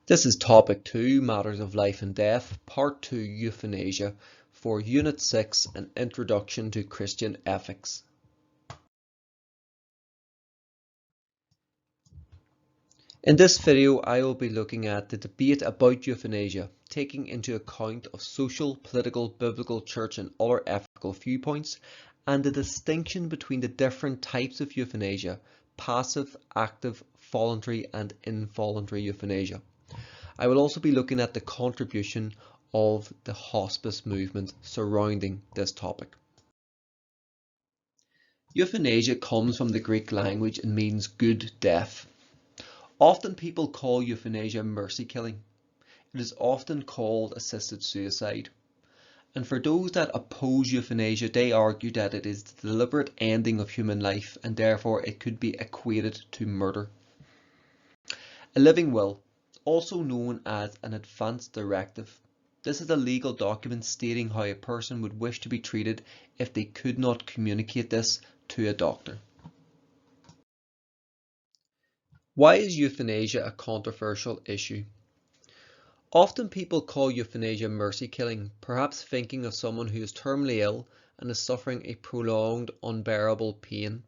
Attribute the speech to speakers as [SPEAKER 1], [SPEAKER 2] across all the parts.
[SPEAKER 1] This is Topic 2, Matters of Life and Death, Part 2, Euthanasia, for Unit 6, An Introduction to Christian Ethics. In this video, I will be looking at the debate about euthanasia, taking into account of social, political, biblical, church and other ethical viewpoints, and the distinction between the different types of euthanasia, passive, active, voluntary and involuntary euthanasia. I will also be looking at the contribution of the hospice movement surrounding this topic. Euthanasia comes from the Greek language and means good death. Often people call euthanasia mercy killing. It is often called assisted suicide. And for those that oppose euthanasia, they argue that it is the deliberate ending of human life and therefore it could be equated to murder. A living will, also known as an advance directive. This is a legal document stating how a person would wish to be treated if they could not communicate this to a doctor. Why is euthanasia a controversial issue? Often people call euthanasia mercy killing, perhaps thinking of someone who is terminally ill and is suffering a prolonged, unbearable pain,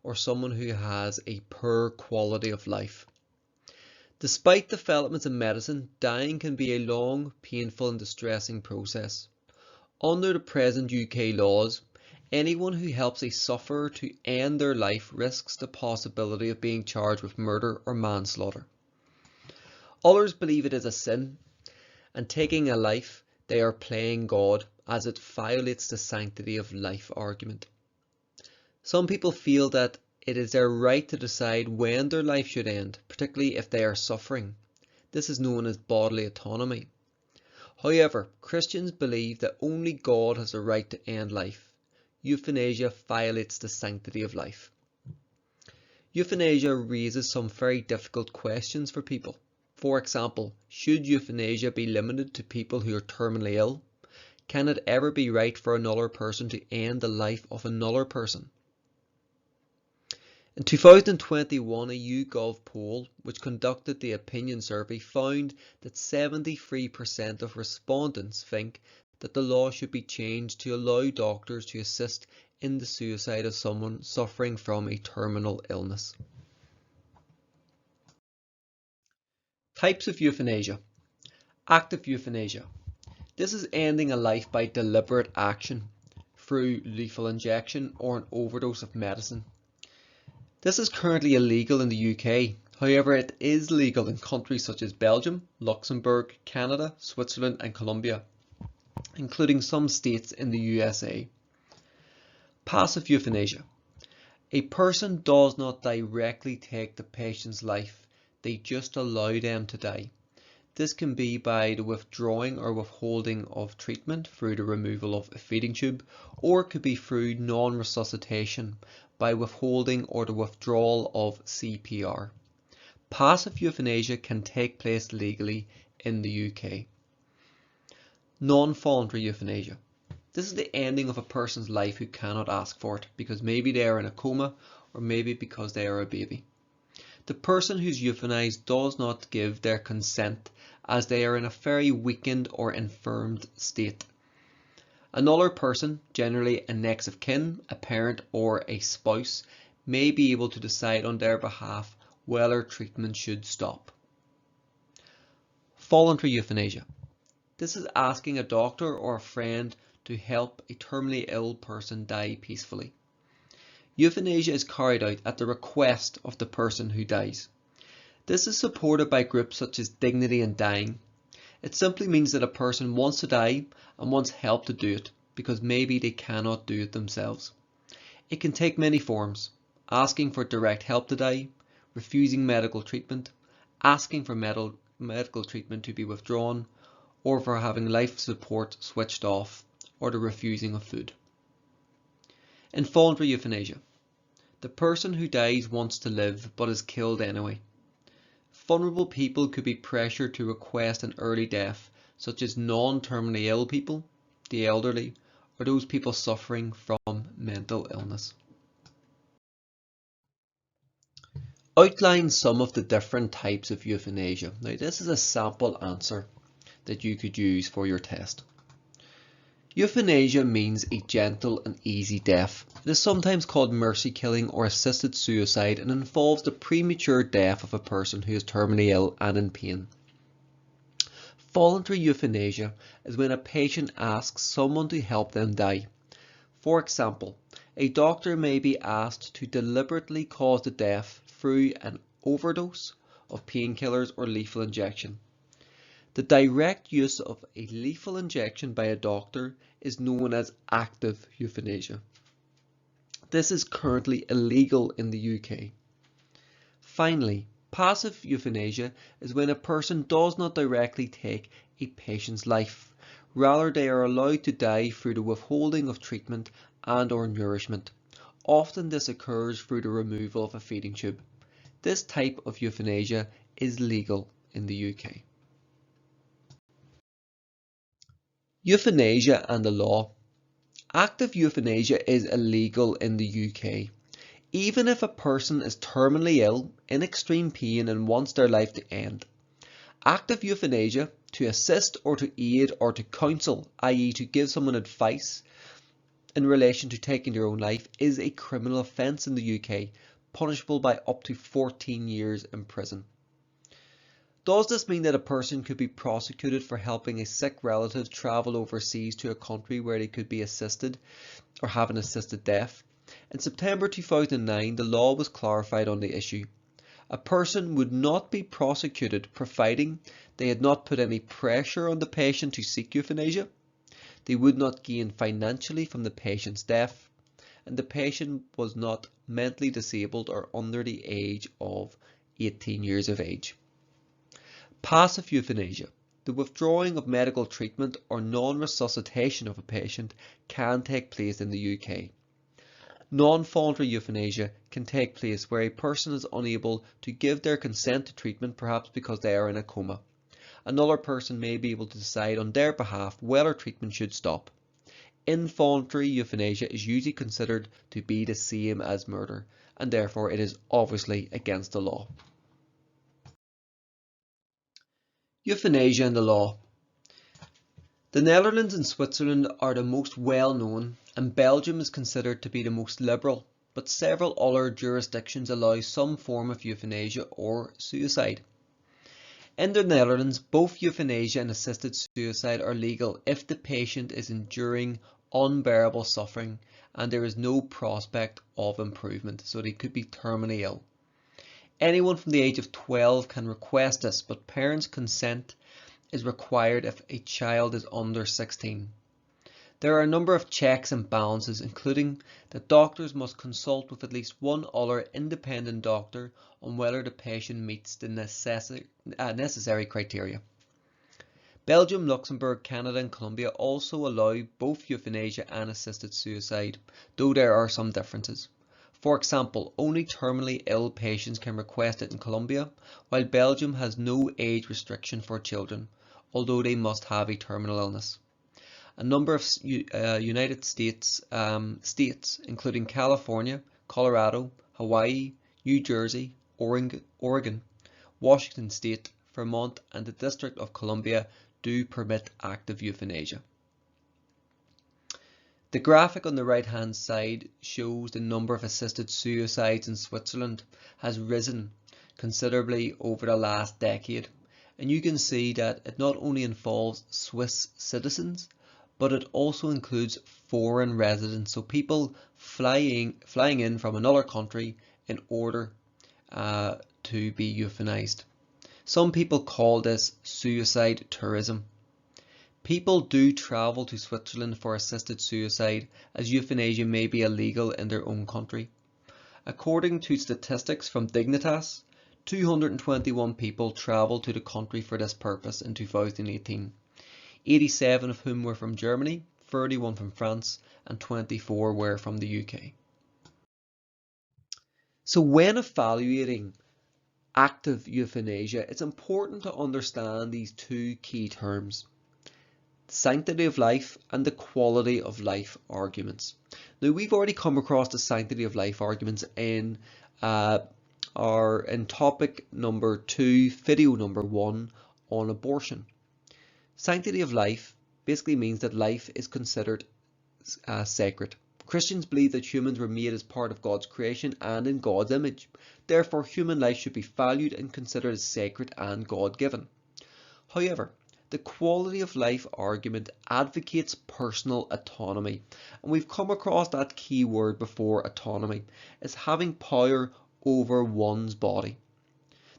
[SPEAKER 1] or someone who has a poor quality of life. Despite developments in medicine, dying can be a long, painful and distressing process. Under the present UK laws, anyone who helps a sufferer to end their life risks the possibility of being charged with murder or manslaughter. Others believe it is a sin, and taking a life, they are playing God, as it violates the sanctity of life argument. Some people feel that it is their right to decide when their life should end, particularly if they are suffering. This is known as bodily autonomy. However, Christians believe that only God has the right to end life. Euthanasia violates the sanctity of life. Euthanasia raises some very difficult questions for people. For example, should euthanasia be limited to people who are terminally ill? Can it ever be right for another person to end the life of another person? In 2021, a YouGov poll, which conducted the opinion survey, found that 73% of respondents think that the law should be changed to allow doctors to assist in the suicide of someone suffering from a terminal illness. Types of euthanasia. Active euthanasia. This is ending a life by deliberate action through lethal injection or an overdose of medicine. This is currently illegal in the UK, however it is legal in countries such as Belgium, Luxembourg, Canada, Switzerland and Colombia, including some states in the USA. Passive euthanasia. A person does not directly take the patient's life, they just allow them to die. This can be by the withdrawing or withholding of treatment through the removal of a feeding tube, or it could be through non-resuscitation by withholding or the withdrawal of CPR. Passive euthanasia can take place legally in the UK. Non-voluntary euthanasia. This is the ending of a person's life who cannot ask for it because maybe they are in a coma or maybe because they are a baby. The person who's euthanized does not give their consent as they are in a very weakened or infirmed state. Another person, generally a next of kin, a parent or a spouse, may be able to decide on their behalf whether treatment should stop. Voluntary euthanasia. This is asking a doctor or a friend to help a terminally ill person die peacefully. Euthanasia is carried out at the request of the person who dies. This is supported by groups such as Dignity in Dying. It simply means that a person wants to die and wants help to do it because maybe they cannot do it themselves. It can take many forms: asking for direct help to die, refusing medical treatment, asking for medical treatment to be withdrawn, or for having life support switched off, or the refusing of food. Involuntary euthanasia. The person who dies wants to live but is killed anyway. Vulnerable people could be pressured to request an early death, such as non-terminally ill people, the elderly, or those people suffering from mental illness. Outline some of the different types of euthanasia. Now this is a sample answer that you could use for your test. Euthanasia means a gentle and easy death. It is sometimes called mercy killing or assisted suicide and involves the premature death of a person who is terminally ill and in pain. Voluntary euthanasia is when a patient asks someone to help them die. For example, a doctor may be asked to deliberately cause the death through an overdose of painkillers or lethal injection. The direct use of a lethal injection by a doctor is known as active euthanasia. This is currently illegal in the UK. Finally, passive euthanasia is when a person does not directly take a patient's life. Rather, they are allowed to die through the withholding of treatment and/or nourishment. Often this occurs through the removal of a feeding tube. This type of euthanasia is legal in the UK. Euthanasia and the law. Active euthanasia is illegal in the UK. Even if a person is terminally ill, in extreme pain and wants their life to end. Active euthanasia, to assist or to aid or to counsel, i.e. to give someone advice in relation to taking their own life, is a criminal offence in the UK, punishable by up to 14 years in prison. Does this mean that a person could be prosecuted for helping a sick relative travel overseas to a country where they could be assisted or have an assisted death? In September 2009, the law was clarified on the issue. A person would not be prosecuted providing they had not put any pressure on the patient to seek euthanasia, they would not gain financially from the patient's death, and the patient was not mentally disabled or under the age of 18 years of age. Passive euthanasia, the withdrawing of medical treatment or non-resuscitation of a patient, can take place in the UK. Non-voluntary euthanasia can take place where a person is unable to give their consent to treatment, perhaps because they are in a coma. Another person may be able to decide on their behalf whether treatment should stop. Involuntary euthanasia is usually considered to be the same as murder, and therefore it is obviously against the law. Euthanasia and the law. The Netherlands and Switzerland are the most well known, and Belgium is considered to be the most liberal, but several other jurisdictions allow some form of euthanasia or suicide. In the Netherlands, both euthanasia and assisted suicide are legal if the patient is enduring unbearable suffering and there is no prospect of improvement, so they could be terminally ill. Anyone from the age of 12 can request this, but parents' consent is required if a child is under 16. There are a number of checks and balances, including that doctors must consult with at least one other independent doctor on whether the patient meets the necessary criteria. Belgium, Luxembourg, Canada and Colombia also allow both euthanasia and assisted suicide, though there are some differences. For example, only terminally ill patients can request it in Colombia, while Belgium has no age restriction for children, although they must have a terminal illness. A number of United States states, including California, Colorado, Hawaii, New Jersey, Oregon, Washington State, Vermont and the District of Columbia do permit active euthanasia. The graphic on the right hand side shows the number of assisted suicides in Switzerland has risen considerably over the last decade, and you can see that it not only involves Swiss citizens, but it also includes foreign residents, so people flying in from another country in order to be euthanized. Some people call this suicide tourism. People do travel to Switzerland for assisted suicide, as euthanasia may be illegal in their own country. According to statistics from Dignitas, 221 people travelled to the country for this purpose in 2018, 87 of whom were from Germany, 31 from France and 24 were from the UK. So when evaluating active euthanasia, it's important to understand these two key terms: sanctity of life and the quality of life arguments. Now, we've already come across the sanctity of life arguments in are in topic number 2, video number 1 on abortion. Sanctity of life basically means that life is considered sacred. Christians believe that humans were made as part of God's creation and in God's image. Therefore, human life should be valued and considered as sacred and God-given. However, the quality of life argument advocates personal autonomy, and we've come across that key word before, autonomy, as having power over one's body.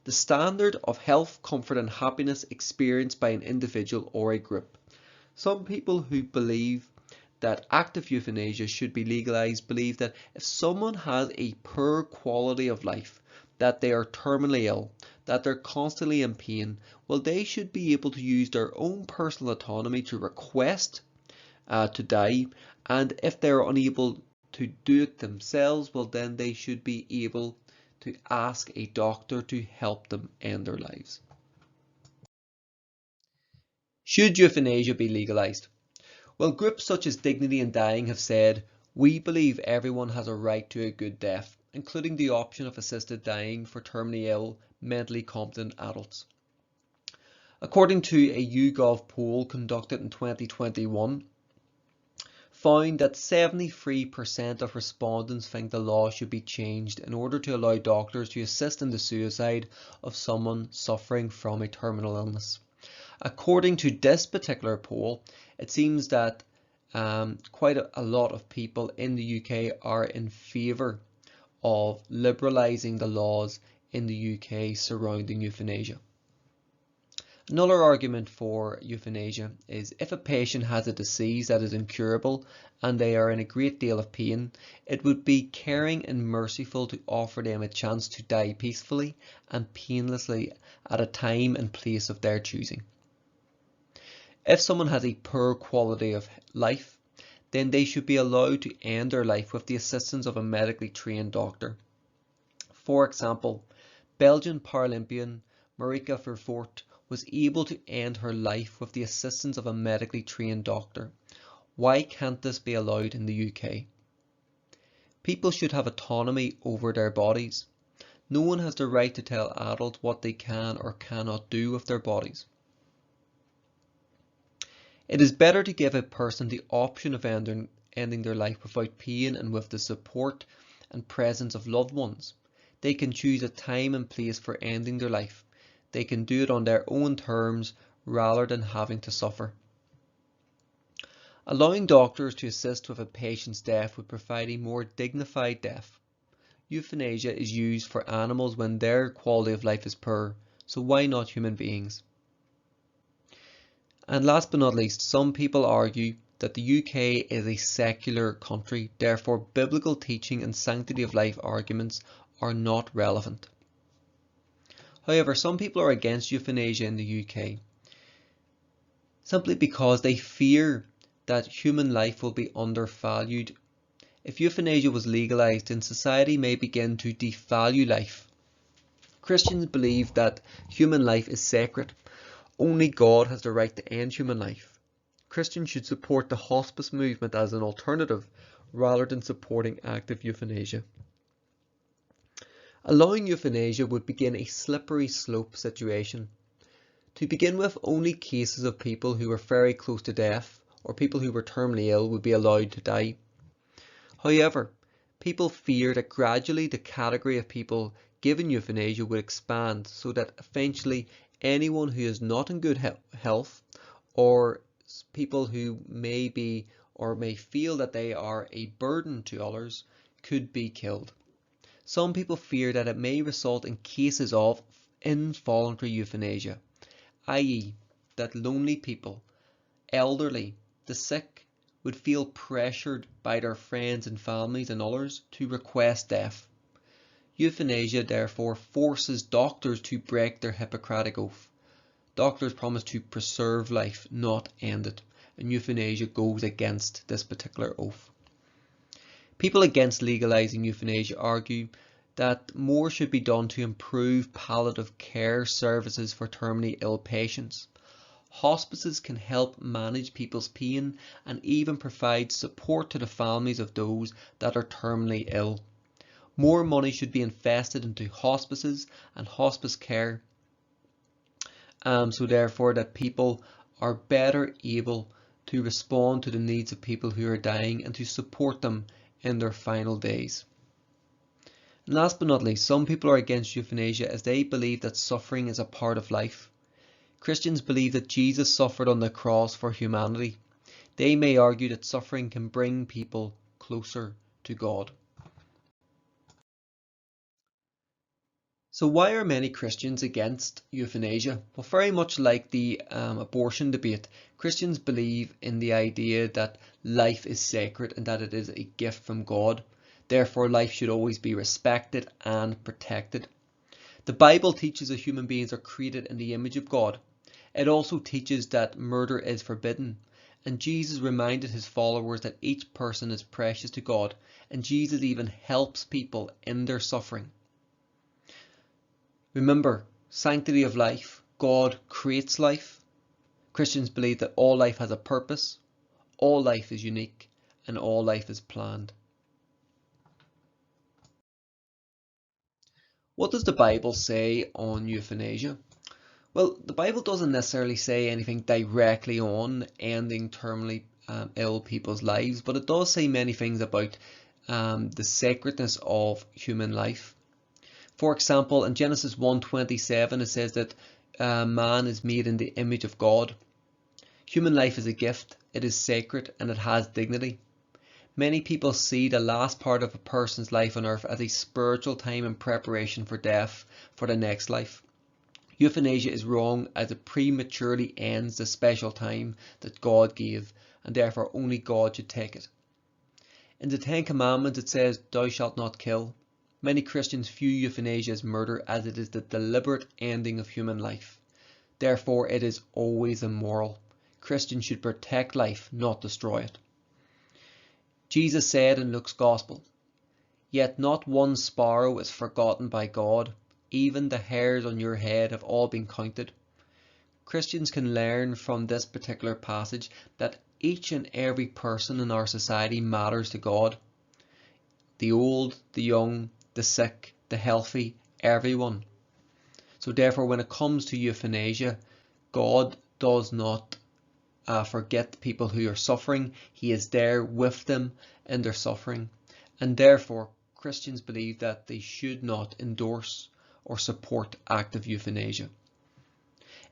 [SPEAKER 1] The standard of health, comfort and happiness experienced by an individual or a group. Some people who believe that active euthanasia should be legalized believe that if someone has a poor quality of life, that they are terminally ill, that they're constantly in pain, well, they should be able to use their own personal autonomy to request to die, and if they're unable to do it themselves, well, then they should be able to ask a doctor to help them end their lives. Should euthanasia be legalized? Well, groups such as Dignity in Dying have said, we believe everyone has a right to a good death, including the option of assisted dying for terminally ill, mentally competent adults. According to a YouGov poll conducted in 2021, found that 73% of respondents think the law should be changed in order to allow doctors to assist in the suicide of someone suffering from a terminal illness. According to this particular poll, it seems that quite a lot of people in the UK are in favour of liberalising the laws in the UK surrounding euthanasia. Another argument for euthanasia is if a patient has a disease that is incurable and they are in a great deal of pain, it would be caring and merciful to offer them a chance to die peacefully and painlessly at a time and place of their choosing. If someone has a poor quality of life, then they should be allowed to end their life with the assistance of a medically trained doctor. For example, Belgian Paralympian Marieke Vervoort was able to end her life with the assistance of a medically trained doctor. Why can't this be allowed in the UK? People should have autonomy over their bodies. No one has the right to tell adults what they can or cannot do with their bodies. It is better to give a person the option of ending their life without pain and with the support and presence of loved ones. They can choose a time and place for ending their life. They can do it on their own terms rather than having to suffer. Allowing doctors to assist with a patient's death would provide a more dignified death. Euthanasia is used for animals when their quality of life is poor, so why not human beings? And last but not least, some people argue that the UK is a secular country, therefore biblical teaching and sanctity of life arguments are not relevant. However, some people are against euthanasia in the UK simply because they fear that human life will be undervalued. If euthanasia was legalized, then society may begin to devalue life. Christians believe that human life is sacred. Only God has the right to end human life. Christians should support the hospice movement as an alternative rather than supporting active euthanasia. Allowing euthanasia would begin a slippery slope situation. To begin with, only cases of people who were very close to death or people who were terminally ill would be allowed to die. However, people fear that gradually the category of people given euthanasia would expand so that eventually anyone who is not in good health or people who may be or may feel that they are a burden to others could be killed. Some people fear that it may result in cases of involuntary euthanasia, i.e. that lonely people, elderly, the sick would feel pressured by their friends and families and others to request death. Euthanasia therefore forces doctors to break their Hippocratic oath. Doctors promise to preserve life, not end it, and euthanasia goes against this particular oath. People against legalizing euthanasia argue that more should be done to improve palliative care services for terminally ill patients. Hospices can help manage people's pain and even provide support to the families of those that are terminally ill. More money should be invested into hospices and hospice care, so therefore that people are better able to respond to the needs of people who are dying and to support them in their final days. And last but not least, some people are against euthanasia as they believe that suffering is a part of life. Christians believe that Jesus suffered on the cross for humanity. They may argue that suffering can bring people closer to God. So why are many Christians against euthanasia? Well, very much like the abortion debate, Christians believe in the idea that life is sacred and that it is a gift from God. Therefore, life should always be respected and protected. The Bible teaches that human beings are created in the image of God. It also teaches that murder is forbidden. And Jesus reminded his followers that each person is precious to God, and Jesus even helps people in their suffering. Remember, sanctity of life. God creates life. Christians believe that all life has a purpose, all life is unique, and all life is planned. What does the Bible say on euthanasia? Well, the Bible doesn't necessarily say anything directly on ending terminally ill people's lives, but it does say many things about the sacredness of human life. For example, in Genesis 1:27 it says that man is made in the image of God. Human life is a gift, it is sacred, and it has dignity. Many people see the last part of a person's life on earth as a spiritual time in preparation for death, for the next life. Euthanasia is wrong as it prematurely ends the special time that God gave, and therefore only God should take it. In the Ten Commandments it says, "Thou shalt not kill." Many Christians view euthanasia as murder as it is the deliberate ending of human life. Therefore it is always immoral. Christians should protect life, not destroy it. Jesus said in Luke's Gospel, "Yet not one sparrow is forgotten by God. Even the hairs on your head have all been counted." Christians can learn from this particular passage that each and every person in our society matters to God. The old, the young, the sick, the healthy, everyone. So therefore, when it comes to euthanasia, God does not forget people who are suffering. He is there with them in their suffering. And therefore, Christians believe that they should not endorse or support active euthanasia.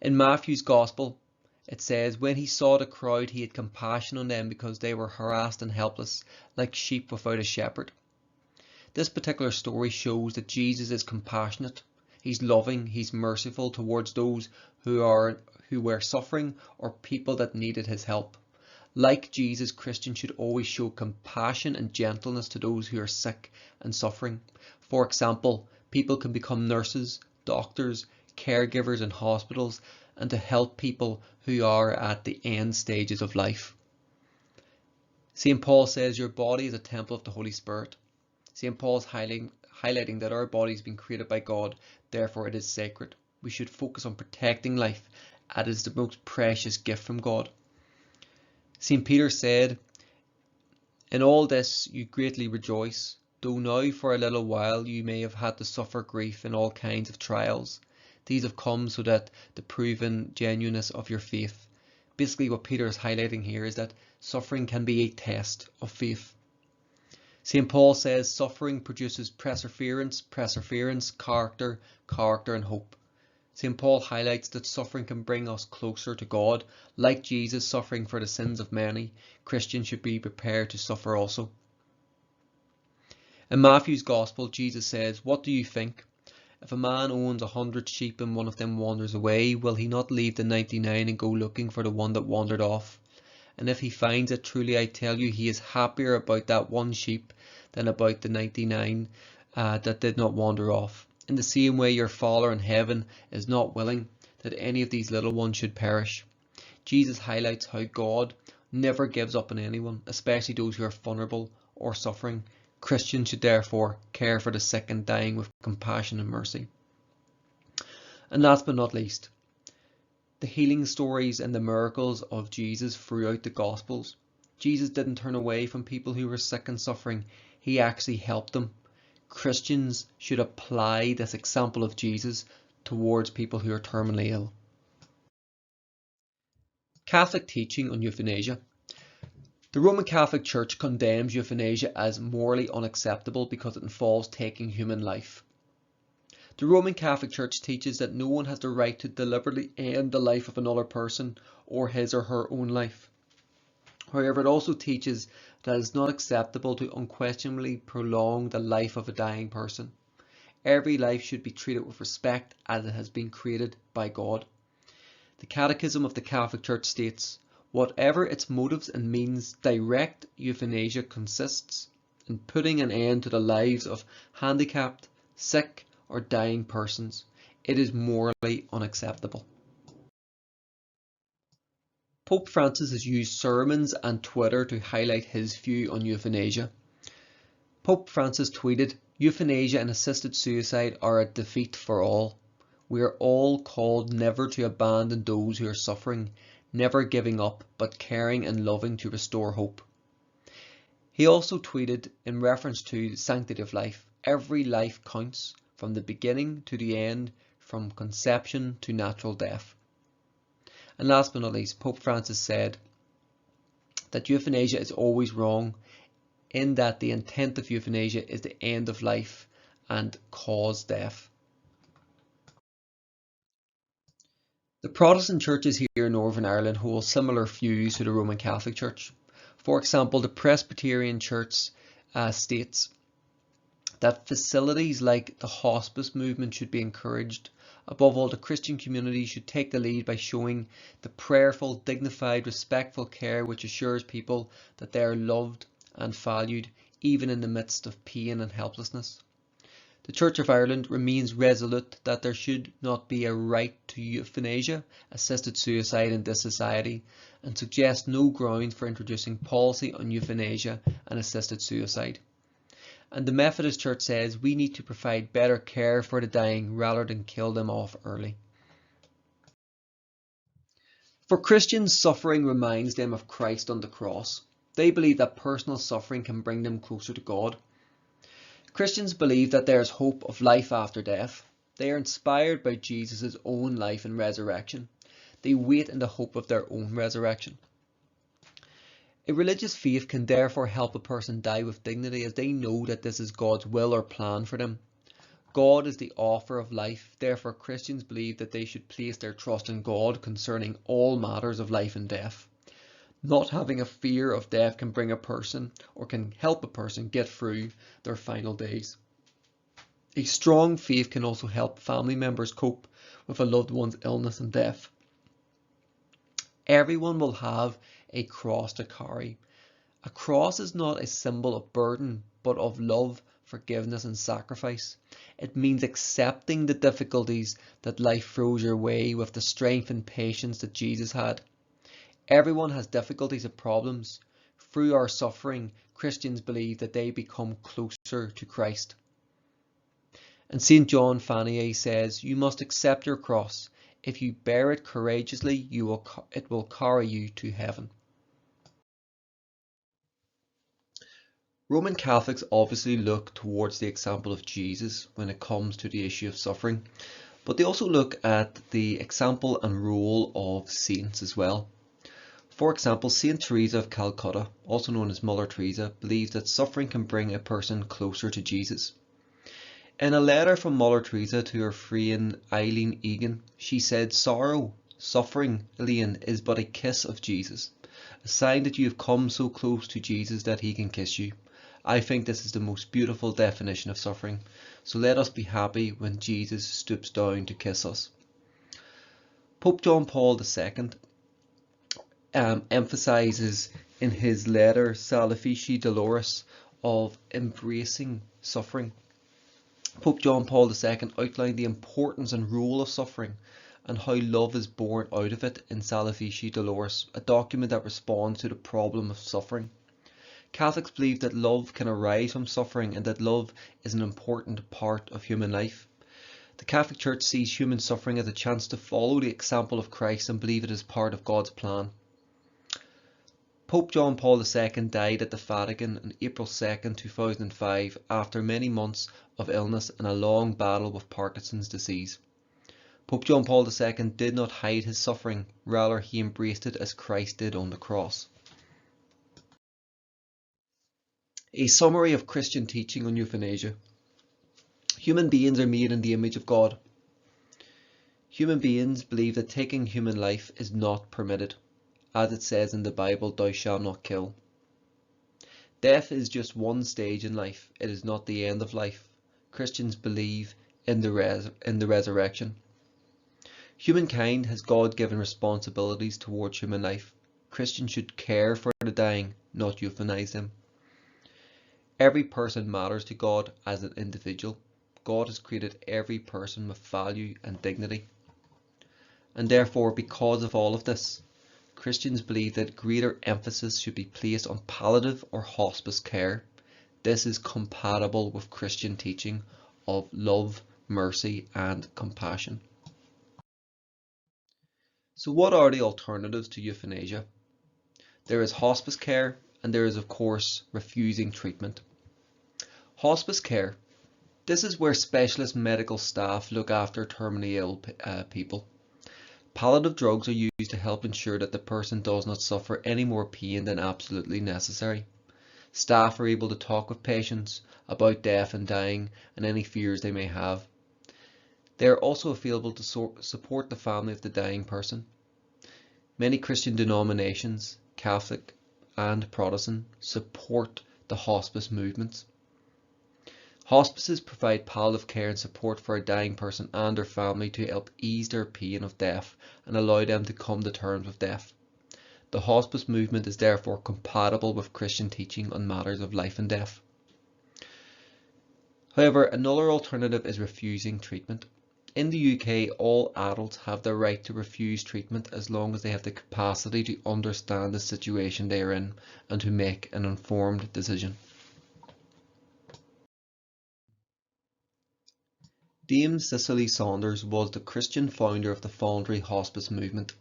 [SPEAKER 1] In Matthew's Gospel, it says, "When he saw the crowd, he had compassion on them because they were harassed and helpless, like sheep without a shepherd." This particular story shows that Jesus is compassionate, he's loving, he's merciful towards those who were suffering or people that needed his help. Like Jesus, Christians should always show compassion and gentleness to those who are sick and suffering. For example, people can become nurses, doctors, caregivers in hospitals, and to help people who are at the end stages of life. St. Paul says your body is a temple of the Holy Spirit. St. Paul is highlighting that our body has been created by God, therefore it is sacred. We should focus on protecting life, as it is the most precious gift from God. St. Peter said, "In all this you greatly rejoice, though now for a little while you may have had to suffer grief in all kinds of trials. These have come so that the proven genuineness of your faith." Basically what Peter is highlighting here is that suffering can be a test of faith. St. Paul says suffering produces perseverance, character, and hope. St. Paul highlights that suffering can bring us closer to God. Like Jesus suffering for the sins of many, Christians should be prepared to suffer also. In Matthew's Gospel, Jesus says, "What do you think? If a man owns 100 sheep and one of them wanders away, will he not leave the 99 and go looking for the one that wandered off? And if he finds it, truly I tell you, he is happier about that one sheep than about the 99 that did not wander off. In the same way, your Father in heaven is not willing that any of these little ones should perish." Jesus highlights how God never gives up on anyone, especially those who are vulnerable or suffering. Christians should therefore care for the sick and dying with compassion and mercy. And last but not least, the healing stories and the miracles of Jesus throughout the Gospels. Jesus didn't turn away from people who were sick and suffering. He actually helped them. Christians should apply this example of Jesus towards people who are terminally ill. Catholic teaching on euthanasia. The Roman Catholic Church condemns euthanasia as morally unacceptable because it involves taking human life. The Roman Catholic Church teaches that no one has the right to deliberately end the life of another person or his or her own life. However, it also teaches that it is not acceptable to unquestionably prolong the life of a dying person. Every life should be treated with respect as it has been created by God. The Catechism of the Catholic Church states, whatever its motives and means, direct euthanasia consists in putting an end to the lives of handicapped, sick, or dying persons. It is morally unacceptable. Pope Francis has used sermons and Twitter to highlight his view on euthanasia. Pope Francis tweeted, "Euthanasia and assisted suicide are a defeat for all. We are all called never to abandon those who are suffering, never giving up, but caring and loving to restore hope." He also tweeted in reference to the sanctity of life, "Every life counts, from the beginning to the end, from conception to natural death." And last but not least, Pope Francis said that euthanasia is always wrong, in that the intent of euthanasia is the end of life and cause death. The Protestant churches here in Northern Ireland hold similar views to the Roman Catholic Church. For example, the Presbyterian Church states that facilities like the hospice movement should be encouraged. Above all, the Christian community should take the lead by showing the prayerful, dignified, respectful care which assures people that they are loved and valued even in the midst of pain and helplessness. The Church of Ireland remains resolute that there should not be a right to euthanasia, assisted suicide in this society, and suggests no grounds for introducing policy on euthanasia and assisted suicide. And the Methodist Church says we need to provide better care for the dying rather than kill them off early. For Christians, suffering reminds them of Christ on the cross. They believe that personal suffering can bring them closer to God. Christians believe that there is hope of life after death. They are inspired by Jesus' own life and resurrection. They wait in the hope of their own resurrection. A religious faith can therefore help a person die with dignity, as they know that this is God's will or plan for them. God is the author of life, therefore Christians believe that they should place their trust in God concerning all matters of life and death. Not having a fear of death can bring a person, or can help a person, get through their final days. A strong faith can also help family members cope with a loved one's illness and death. Everyone will have a cross to carry. A cross is not a symbol of burden, but of love, forgiveness and sacrifice. It means accepting the difficulties that life throws your way with the strength and patience that Jesus had. Everyone has difficulties and problems. Through our suffering, Christians believe that they become closer to Christ. And St. John Fannier says, "You must accept your cross. If you bear it courageously, it will carry you to heaven." Roman Catholics obviously look towards the example of Jesus when it comes to the issue of suffering, but they also look at the example and role of saints as well. For example, Saint Teresa of Calcutta, also known as Mother Teresa, believes that suffering can bring a person closer to Jesus. In a letter from Mother Teresa to her friend Eileen Egan, she said, "Sorrow, suffering, Elaine, is but a kiss of Jesus, a sign that you have come so close to Jesus that he can kiss you. I think this is the most beautiful definition of suffering, so let us be happy when Jesus stoops down to kiss us." Pope John Paul II emphasizes in his letter Salvifici Doloris of embracing suffering. Pope John Paul II outlined the importance and role of suffering and how love is born out of it in Salvifici Doloris, a document that responds to the problem of suffering. Catholics believe that love can arise from suffering and that love is an important part of human life. The Catholic Church sees human suffering as a chance to follow the example of Christ and believe it is part of God's plan. Pope John Paul II died at the Vatican on April 2, 2005 after many months of illness and a long battle with Parkinson's disease. Pope John Paul II did not hide his suffering, rather he embraced it as Christ did on the cross. A summary of Christian teaching on euthanasia. Human beings are made in the image of God. Human beings believe that taking human life is not permitted. As it says in the Bible, thou shalt not kill. Death is just one stage in life. It is not the end of life. Christians believe in the resurrection. Humankind has God-given responsibilities towards human life. Christians should care for the dying, not euthanize them. Every person matters to God as an individual. God has created every person with value and dignity. And therefore, because of all of this, Christians believe that greater emphasis should be placed on palliative or hospice care. This is compatible with Christian teaching of love, mercy, and compassion. So what are the alternatives to euthanasia? There is hospice care, and there is of course refusing treatment. Hospice care. This is where specialist medical staff look after terminally ill people. Palliative drugs are used to help ensure that the person does not suffer any more pain than absolutely necessary. Staff are able to talk with patients about death and dying and any fears they may have. They are also available to support the family of the dying person. Many Christian denominations, Catholic and Protestant, support the hospice movements. Hospices provide palliative care and support for a dying person and their family to help ease their pain of death and allow them to come to terms with death. The hospice movement is therefore compatible with Christian teaching on matters of life and death. However, another alternative is refusing treatment. In the UK, all adults have the right to refuse treatment as long as they have the capacity to understand the situation they are in and to make an informed decision. Dame Cicely Saunders was the Christian founder of the voluntary hospice movement.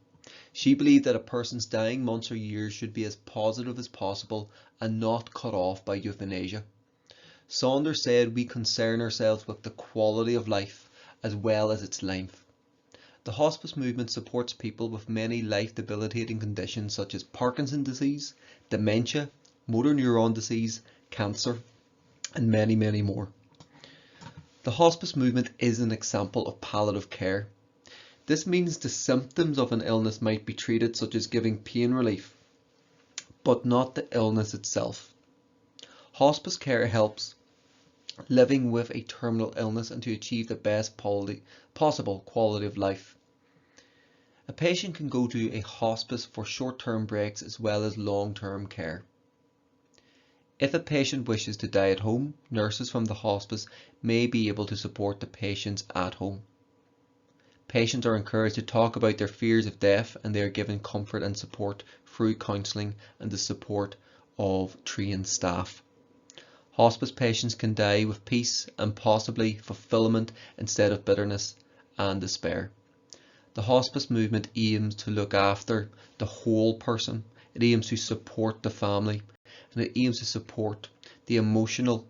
[SPEAKER 1] She believed that a person's dying months or years should be as positive as possible and not cut off by euthanasia. Saunders said we concern ourselves with the quality of life as well as its length. The hospice movement supports people with many life-debilitating conditions such as Parkinson's disease, dementia, motor neuron disease, cancer, and many, many more. The hospice movement is an example of palliative care. This means the symptoms of an illness might be treated, such as giving pain relief, but not the illness itself. Hospice care helps living with a terminal illness and to achieve the best possible quality of life. A patient can go to a hospice for short-term breaks as well as long-term care. If a patient wishes to die at home, nurses from the hospice may be able to support the patients at home. Patients are encouraged to talk about their fears of death and they are given comfort and support through counselling and the support of trained staff. Hospice patients can die with peace and possibly fulfilment instead of bitterness and despair. The hospice movement aims to look after the whole person. It aims to support the family and it aims to support the emotional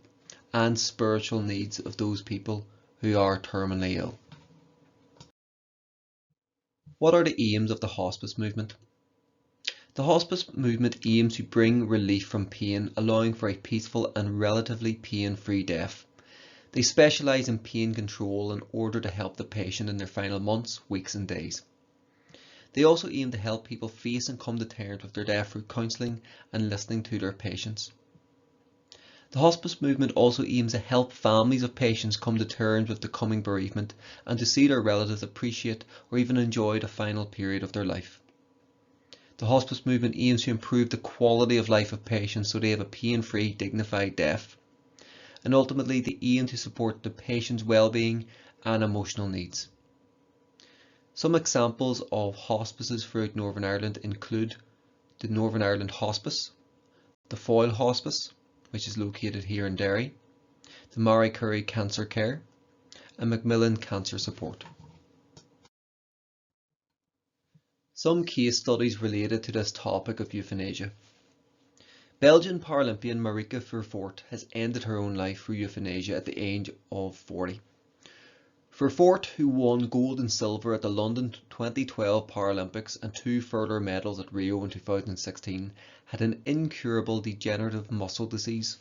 [SPEAKER 1] and spiritual needs of those people who are terminally ill. What are the aims of the hospice movement? The hospice movement aims to bring relief from pain, allowing for a peaceful and relatively pain-free death. They specialise in pain control in order to help the patient in their final months, weeks and days. They also aim to help people face and come to terms with their death through counselling and listening to their patients. The hospice movement also aims to help families of patients come to terms with the coming bereavement and to see their relatives appreciate or even enjoy the final period of their life. The hospice movement aims to improve the quality of life of patients so they have a pain-free, dignified death. And ultimately they aim to support the patient's well-being and emotional needs. Some examples of hospices throughout Northern Ireland include the Northern Ireland Hospice, the Foyle Hospice, which is located here in Derry, the Marie Curie Cancer Care, and Macmillan Cancer Support. Some case studies related to this topic of euthanasia. Belgian Paralympian Marieke Vervoort has ended her own life through euthanasia at the age of 40. Vervoort, who won gold and silver at the London 2012 Paralympics and 2 further medals at Rio in 2016, had an incurable degenerative muscle disease.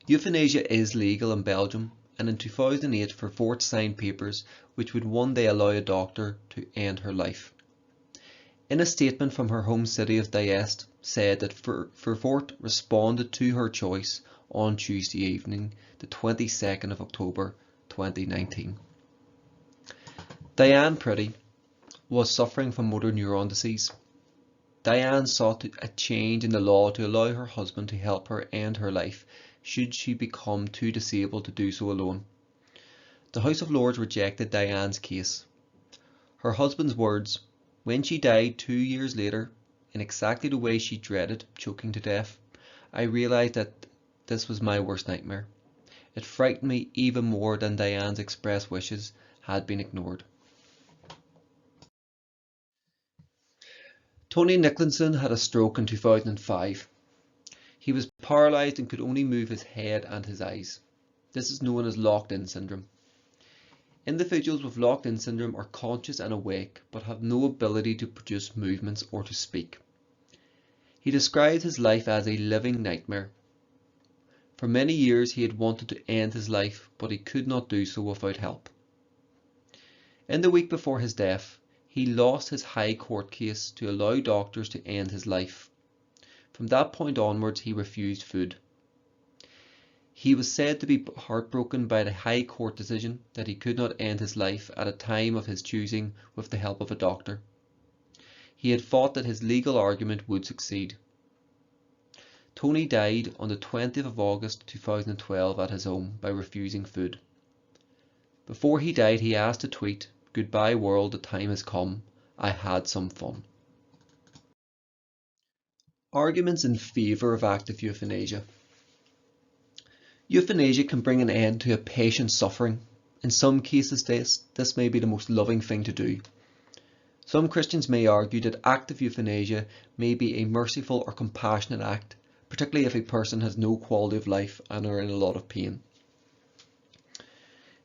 [SPEAKER 1] Euthanasia is legal in Belgium, and in 2008 Vervoort signed papers which would one day allow a doctor to end her life. In a statement from her home city of Diest, said that Vervoort responded to her choice on Tuesday evening, the 22nd of October 2019. Diane Pretty was suffering from motor neuron disease. Diane sought a change in the law to allow her husband to help her end her life should she become too disabled to do so alone. The House of Lords rejected Diane's case. Her husband's words, "When she died 2 years later, in exactly the way she dreaded, choking to death, I realised that this was my worst nightmare. It frightened me even more than Diane's expressed wishes had been ignored." Tony Nicholson had a stroke in 2005. He was paralysed and could only move his head and his eyes. This is known as locked-in syndrome. Individuals with locked-in syndrome are conscious and awake, but have no ability to produce movements or to speak. He described his life as a living nightmare. For many years he had wanted to end his life, but he could not do so without help. In the week before his death, he lost his High Court case to allow doctors to end his life. From that point onwards, he refused food. He was said to be heartbroken by the High Court decision that he could not end his life at a time of his choosing with the help of a doctor. He had thought that his legal argument would succeed. Tony died on the 20th of August 2012 at his home by refusing food. Before he died, he asked a tweet, "Goodbye world, the time has come. I had some fun." Arguments in favour of active euthanasia. Euthanasia can bring an end to a patient's suffering. In some cases this may be the most loving thing to do. Some Christians may argue that active euthanasia may be a merciful or compassionate act, particularly if a person has no quality of life and are in a lot of pain.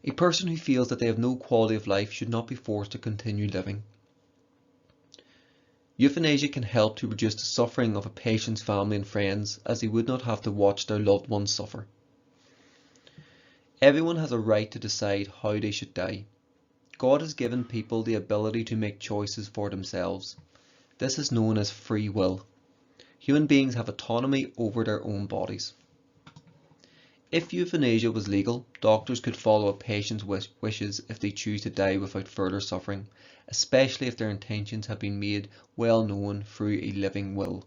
[SPEAKER 1] A person who feels that they have no quality of life should not be forced to continue living. Euthanasia can help to reduce the suffering of a patient's family and friends, as they would not have to watch their loved ones suffer. Everyone has a right to decide how they should die. God has given people the ability to make choices for themselves. This is known as free will. Human beings have autonomy over their own bodies. If euthanasia was legal, doctors could follow a patient's wishes if they choose to die without further suffering, especially if their intentions have been made well known through a living will.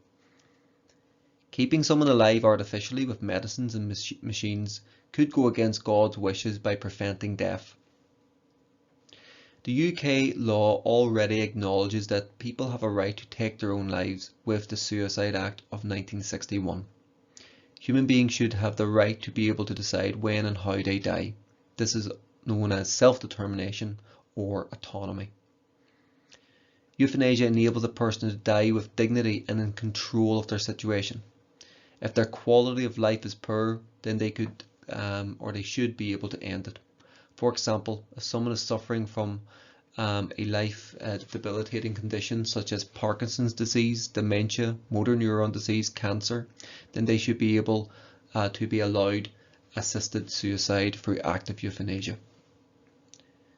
[SPEAKER 1] Keeping someone alive artificially with medicines and machines could go against God's wishes by preventing death. The UK law already acknowledges that people have a right to take their own lives with the Suicide Act of 1961. Human beings should have the right to be able to decide when and how they die. This is known as self-determination or autonomy. Euthanasia enables a person to die with dignity and in control of their situation. If their quality of life is poor, then they could or they should be able to end it. For example, if someone is suffering from a life-debilitating condition such as Parkinson's disease, dementia, motor neuron disease, cancer, then they should be able to be allowed assisted suicide through active euthanasia.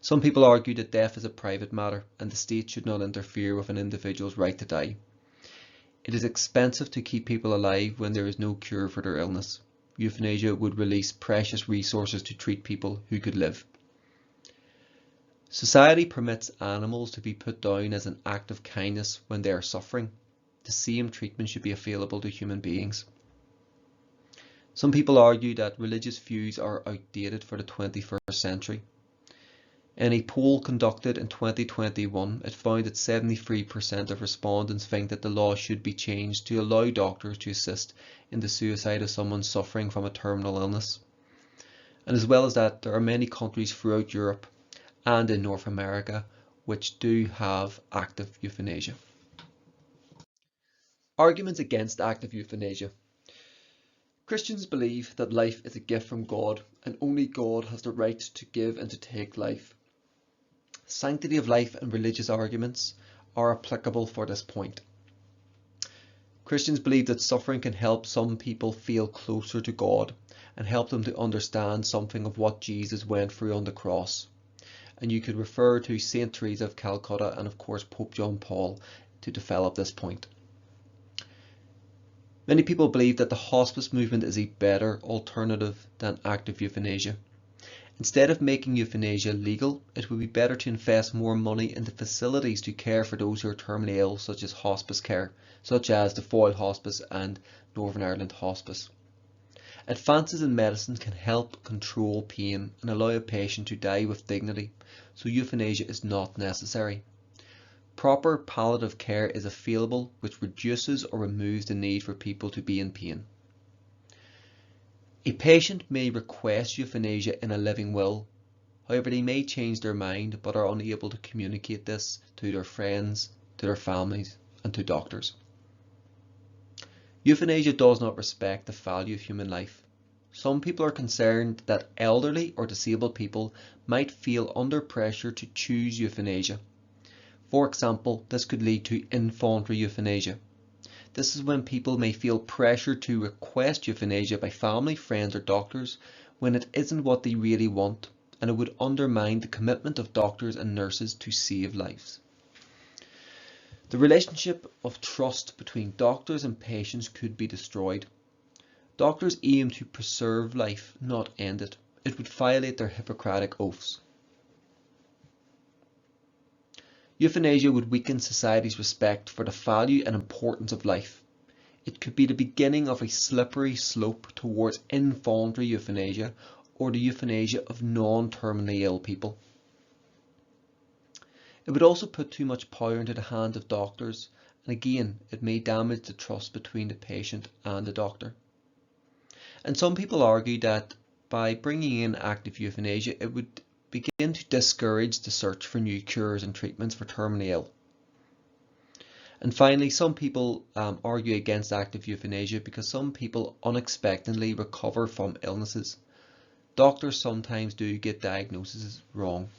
[SPEAKER 1] Some people argue that death is a private matter and the state should not interfere with an individual's right to die. It is expensive to keep people alive when there is no cure for their illness. Euthanasia would release precious resources to treat people who could live. Society permits animals to be put down as an act of kindness when they are suffering. The same treatment should be available to human beings. Some people argue that religious views are outdated for the 21st century. In a poll conducted in 2021, it found that 73% of respondents think that the law should be changed to allow doctors to assist in the suicide of someone suffering from a terminal illness. And as well as that, there are many countries throughout Europe and in North America which do have active euthanasia. Arguments against active euthanasia. Christians believe that life is a gift from God, and only God has the right to give and to take life. Sanctity of life and religious arguments are applicable for this point. Christians believe that suffering can help some people feel closer to God and help them to understand something of what Jesus went through on the cross. And you could refer to St. Teresa of Calcutta and of course Pope John Paul to develop this point. Many people believe that the hospice movement is a better alternative than active euthanasia. Instead of making euthanasia legal, it would be better to invest more money into facilities to care for those who are terminally ill, such as hospice care, such as the Foyle Hospice and Northern Ireland Hospice. Advances in medicine can help control pain and allow a patient to die with dignity, so euthanasia is not necessary. Proper palliative care is available, which reduces or removes the need for people to be in pain. A patient may request euthanasia in a living will, however they may change their mind but are unable to communicate this to their friends, to their families and to doctors. Euthanasia does not respect the value of human life. Some people are concerned that elderly or disabled people might feel under pressure to choose euthanasia. For example, this could lead to involuntary euthanasia. This is when people may feel pressure to request euthanasia by family, friends or doctors when it isn't what they really want, and it would undermine the commitment of doctors and nurses to save lives. The relationship of trust between doctors and patients could be destroyed. Doctors aim to preserve life, not end it. It would violate their Hippocratic oaths. Euthanasia would weaken society's respect for the value and importance of life. It could be the beginning of a slippery slope towards involuntary euthanasia or the euthanasia of non-terminally ill people. It would also put too much power into the hands of doctors, and again, it may damage the trust between the patient and the doctor. And some people argue that by bringing in active euthanasia, it would begin to discourage the search for new cures and treatments for terminally ill. And finally, some people argue against active euthanasia because some people unexpectedly recover from illnesses. Doctors sometimes do get diagnoses wrong.